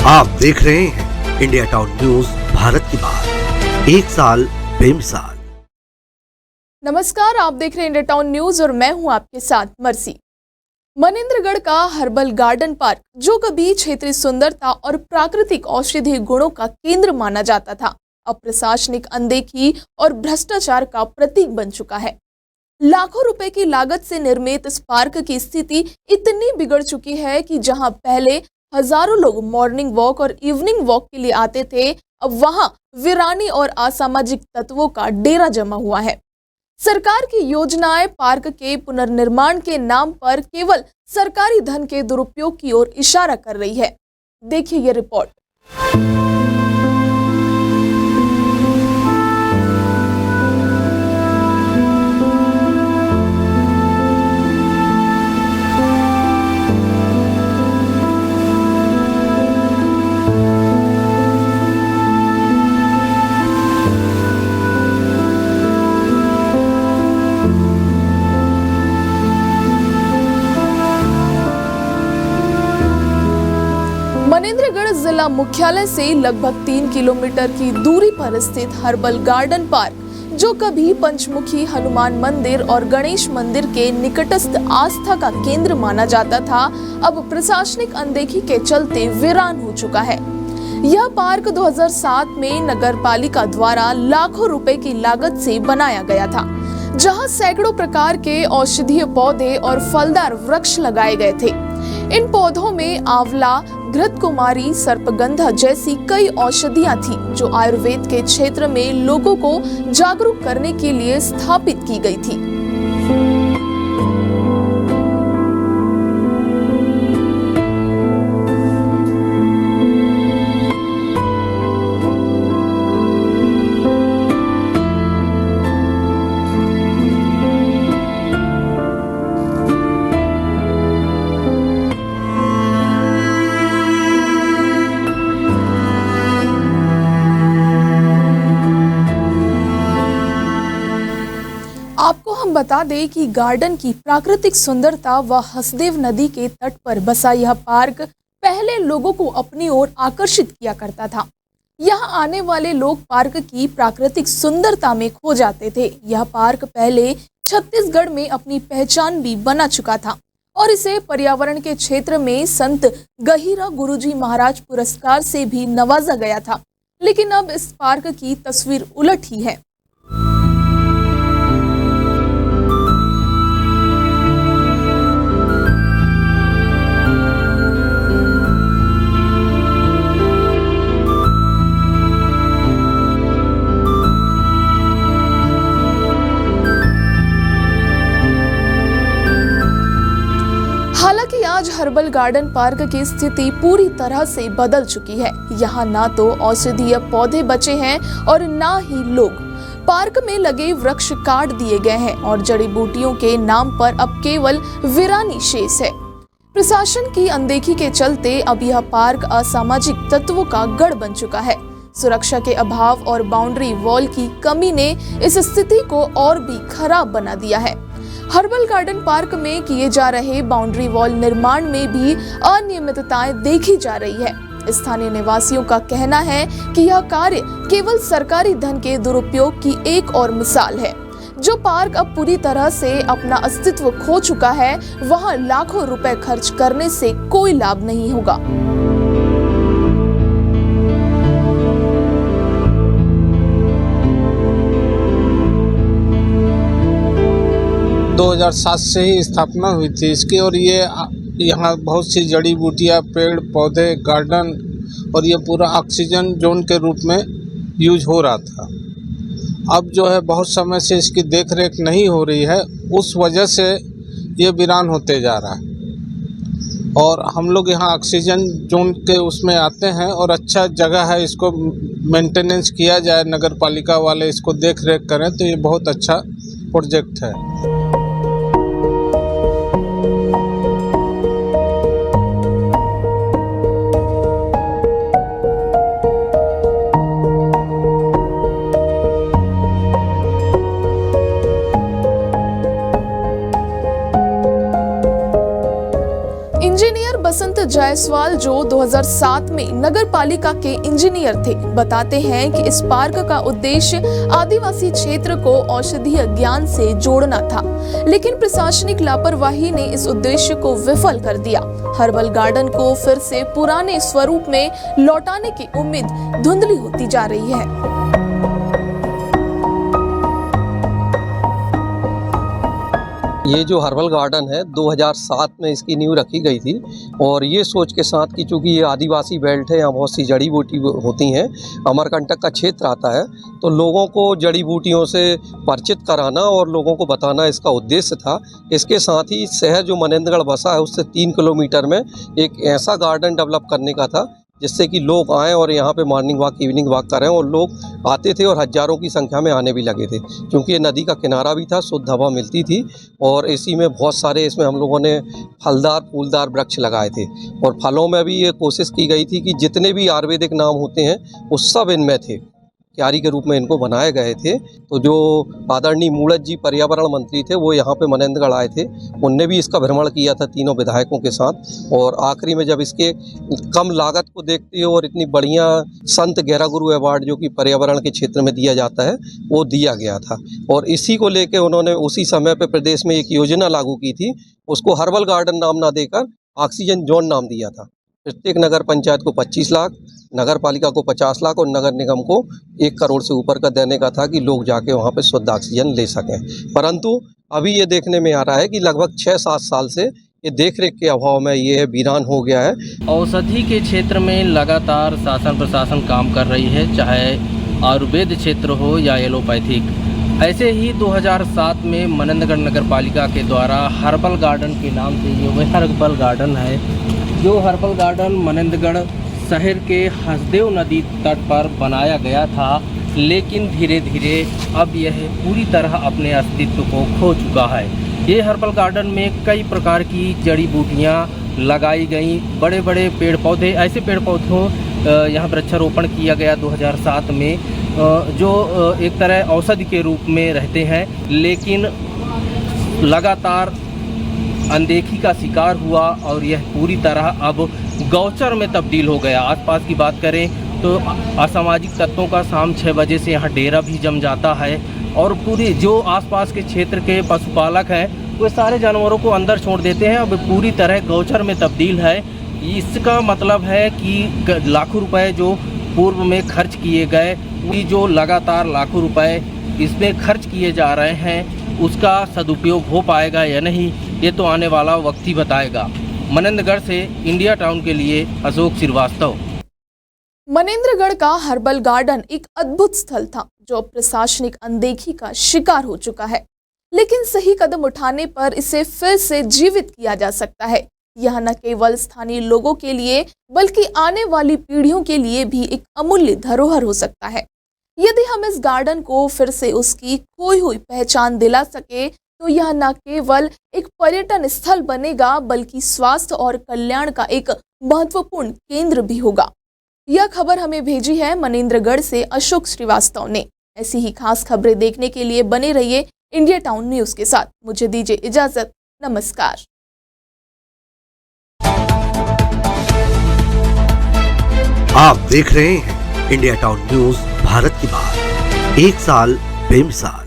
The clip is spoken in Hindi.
आप देख रहे हैं इंडिया टाउन न्यूज, भारत की बात, एक साल बेमिसाल। नमस्कार, आप देख रहे हैं इंडिया टाउन न्यूज और मैं हूं आपके साथ मर्सी। मनेंद्रगढ़ का हर्बल गार्डन पार्क, जो कभी क्षेत्रीय सुंदरता और प्राकृतिक औषधीय गुणों का केंद्र माना जाता था, अब प्रशासनिक अनदेखी और भ्रष्टाचार का प्रतीक बन चुका है। लाखों रुपए की लागत से निर्मित इस पार्क की स्थिति इतनी बिगड़ चुकी है कि जहां पहले हजारों लोग मॉर्निंग वॉक और इवनिंग वॉक के लिए आते थे, अब वहां वीरानी और असामाजिक तत्वों का डेरा जमा हुआ है। सरकार की योजनाएं पार्क के पुनर्निर्माण के नाम पर केवल सरकारी धन के दुरुपयोग की ओर इशारा कर रही है। देखिए ये रिपोर्ट। मनेंद्रगढ़ जिला मुख्यालय से लगभग 3 किलोमीटर की दूरी पर स्थित हर्बल गार्डन पार्क, जो कभी पंचमुखी हनुमान मंदिर और गणेश मंदिर के निकटस्थ आस्था का केंद्र माना जाता था, अब प्रशासनिक अनदेखी के चलते वीरान हो चुका है। यह पार्क 2007 में नगर पालिका द्वारा लाखों रुपए की लागत से बनाया गया था, जहां सैकड़ों प्रकार के औषधीय पौधे और फलदार वृक्ष लगाए गए थे। इन पौधों में आंवला, घृतकुमारी, सर्पगंधा जैसी कई औषधियां थी, जो आयुर्वेद के क्षेत्र में लोगों को जागरूक करने के लिए स्थापित की गई थी। आपको हम बता दें कि गार्डन की प्राकृतिक सुंदरता व हसदेव नदी के तट पर बसा यह पार्क पहले लोगों को अपनी ओर आकर्षित किया करता था। यहाँ आने वाले लोग पार्क की प्राकृतिक सुंदरता में खो जाते थे। यह पार्क पहले छत्तीसगढ़ में अपनी पहचान भी बना चुका था और इसे पर्यावरण के क्षेत्र में संत गहिरा गुरुजी महाराज पुरस्कार से भी नवाजा गया था। लेकिन अब इस पार्क की तस्वीर उलट ही है। हालांकि आज हर्बल गार्डन पार्क की स्थिति पूरी तरह से बदल चुकी है। यहाँ ना तो औषधीय पौधे बचे हैं और ना ही लोग। पार्क में लगे वृक्ष काट दिए गए हैं और जड़ी बूटियों के नाम पर अब केवल वीरानी शेष है। प्रशासन की अनदेखी के चलते अब यह पार्क असामाजिक तत्वों का गढ़ बन चुका है। सुरक्षा के अभाव और बाउंड्री वॉल की कमी ने इस स्थिति को और भी खराब बना दिया है। हर्बल गार्डन पार्क में किए जा रहे बाउंड्री वॉल निर्माण में भी अनियमितताएं देखी जा रही है। स्थानीय निवासियों का कहना है कि यह कार्य केवल सरकारी धन के दुरुपयोग की एक और मिसाल है। जो पार्क अब पूरी तरह से अपना अस्तित्व खो चुका है, वहां लाखों रुपए खर्च करने से कोई लाभ नहीं होगा। 2007 से ही स्थापना हुई थी इसकी, और ये यहाँ बहुत सी जड़ी बूटियाँ, पेड़ पौधे, गार्डन और ये पूरा ऑक्सीजन जोन के रूप में यूज हो रहा था। अब जो है बहुत समय से इसकी देख रेख नहीं हो रही है, उस वजह से ये वीरान होते जा रहा है। और हम लोग यहाँ ऑक्सीजन जोन के उसमें आते हैं और अच्छा जगह है, इसको मेंटेनेंस किया जाए, नगर पालिका वाले इसको देख रेख करें तो ये बहुत अच्छा प्रोजेक्ट है। इंजीनियर मेयर बसंत जायसवाल, जो 2007 में नगर पालिका के इंजीनियर थे, बताते हैं कि इस पार्क का उद्देश्य आदिवासी क्षेत्र को औषधीय ज्ञान से जोड़ना था, लेकिन प्रशासनिक लापरवाही ने इस उद्देश्य को विफल कर दिया। हर्बल गार्डन को फिर से पुराने स्वरूप में लौटाने की उम्मीद धुंधली होती जा रही है। ये जो हर्बल गार्डन है 2007 में इसकी नींव रखी गई थी और ये सोच के साथ कि चूँकि ये आदिवासी बेल्ट है, यहाँ बहुत सी जड़ी बूटी होती हैं, अमरकंटक का क्षेत्र आता है, तो लोगों को जड़ी बूटियों से परिचित कराना और लोगों को बताना इसका उद्देश्य था। इसके साथ ही शहर जो मनेंद्रगढ़ बसा है उससे 3 किलोमीटर में एक ऐसा गार्डन डेवलप करने का था जिससे कि लोग आएँ और यहाँ पे मॉर्निंग वॉक, इवनिंग वॉक करें, और लोग आते थे और हज़ारों की संख्या में आने भी लगे थे, क्योंकि ये नदी का किनारा भी था, शुद्ध हवा मिलती थी और इसी में बहुत सारे इसमें हम लोगों ने फलदार फूलदार वृक्ष लगाए थे और फलों में भी ये कोशिश की गई थी कि जितने भी आयुर्वेदिक नाम होते हैं वो सब इनमें थे, क्यारी के रूप में इनको बनाए गए थे। तो जो आदरणीय मूड़त जी पर्यावरण मंत्री थे वो यहाँ पे मनेंद्रगढ़ आए थे, उनने भी इसका भ्रमण किया था तीनों विधायकों के साथ, और आखिरी में जब इसके कम लागत को देखते हुए और इतनी बढ़िया संत गहरा गुरु अवार्ड जो कि पर्यावरण के क्षेत्र में दिया जाता है वो दिया गया था, और इसी को लेकर उन्होंने उसी समय पर प्रदेश में एक योजना लागू की थी, उसको हर्बल गार्डन नाम ना देकर ऑक्सीजन जोन नाम दिया था। प्रत्येक नगर पंचायत को 25 लाख, नगर पालिका को 50 लाख और नगर निगम को 1 करोड़ से ऊपर का देने का था कि लोग जाके वहाँ पे शुद्ध ऑक्सीजन ले सकें। परंतु अभी ये देखने में आ रहा है कि लगभग 6-7 साल से ये देखरेख के अभाव में ये वीरान हो गया है। औषधि के क्षेत्र में लगातार शासन प्रशासन काम कर रही है, चाहे आयुर्वेद क्षेत्र हो या एलोपैथिक। ऐसे ही 2007 में मनेंद्रगढ़ नगर पालिका के द्वारा हर्बल गार्डन के नाम से ये वह हर्बल गार्डन है, जो हर्बल गार्डन मनेंद्रगढ़ शहर के हसदेव नदी तट पर बनाया गया था, लेकिन धीरे धीरे अब यह पूरी तरह अपने अस्तित्व को खो चुका है। ये हर्बल गार्डन में कई प्रकार की जड़ी बूटियाँ लगाई गई, बड़े बड़े पेड़ पौधे, ऐसे पेड़ पौधों यहाँ वृक्षारोपण किया गया 2007 में, जो एक तरह औषधि के रूप में रहते हैं, लेकिन लगातार अनदेखी का शिकार हुआ और यह पूरी तरह अब गौचर में तब्दील हो गया। आसपास की बात करें तो असामाजिक तत्वों का शाम 6 बजे से यहाँ डेरा भी जम जाता है और पूरी जो आसपास के क्षेत्र के पशुपालक हैं वो सारे जानवरों को अंदर छोड़ देते हैं। अब पूरी तरह गौचर में तब्दील है। इसका मतलब है कि लाखों रुपए जो पूर्व में खर्च किए गए, वो जो लगातार लाखों रुपए इसमें खर्च किए जा रहे हैं, उसका सदुपयोग हो पाएगा या नहीं, ये तो आने वाला वक्त ही बताएगा। मनेंद्रगढ़ से इंडिया टाउन के लिए अशोक श्रीवास्तव। मनेंद्रगढ़ का हर्बल गार्डन एक अद्भुत स्थल था जो प्रशासनिक अनदेखी का शिकार हो चुका है, लेकिन सही कदम उठाने पर इसे फिर से जीवित किया जा सकता है। यह न केवल स्थानीय लोगों के लिए बल्कि आने वाली पीढ़ियों के लिए भी एक अमूल्य धरोहर हो सकता है। यदि हम इस गार्डन को फिर से उसकी खोई हुई पहचान दिला सके तो यह न केवल एक पर्यटन स्थल बनेगा बल्कि स्वास्थ्य और कल्याण का एक महत्वपूर्ण केंद्र भी होगा। यह खबर हमें भेजी है मनेंद्रगढ़ से अशोक श्रीवास्तव ने। ऐसी ही खास खबरें देखने के लिए बने रहिए इंडिया टाउन न्यूज के साथ। मुझे दीजिए इजाजत, नमस्कार। आप देख रहे हैं इंडिया टाउन न्यूज, भारत की बात, 1 साल बेमिसाल।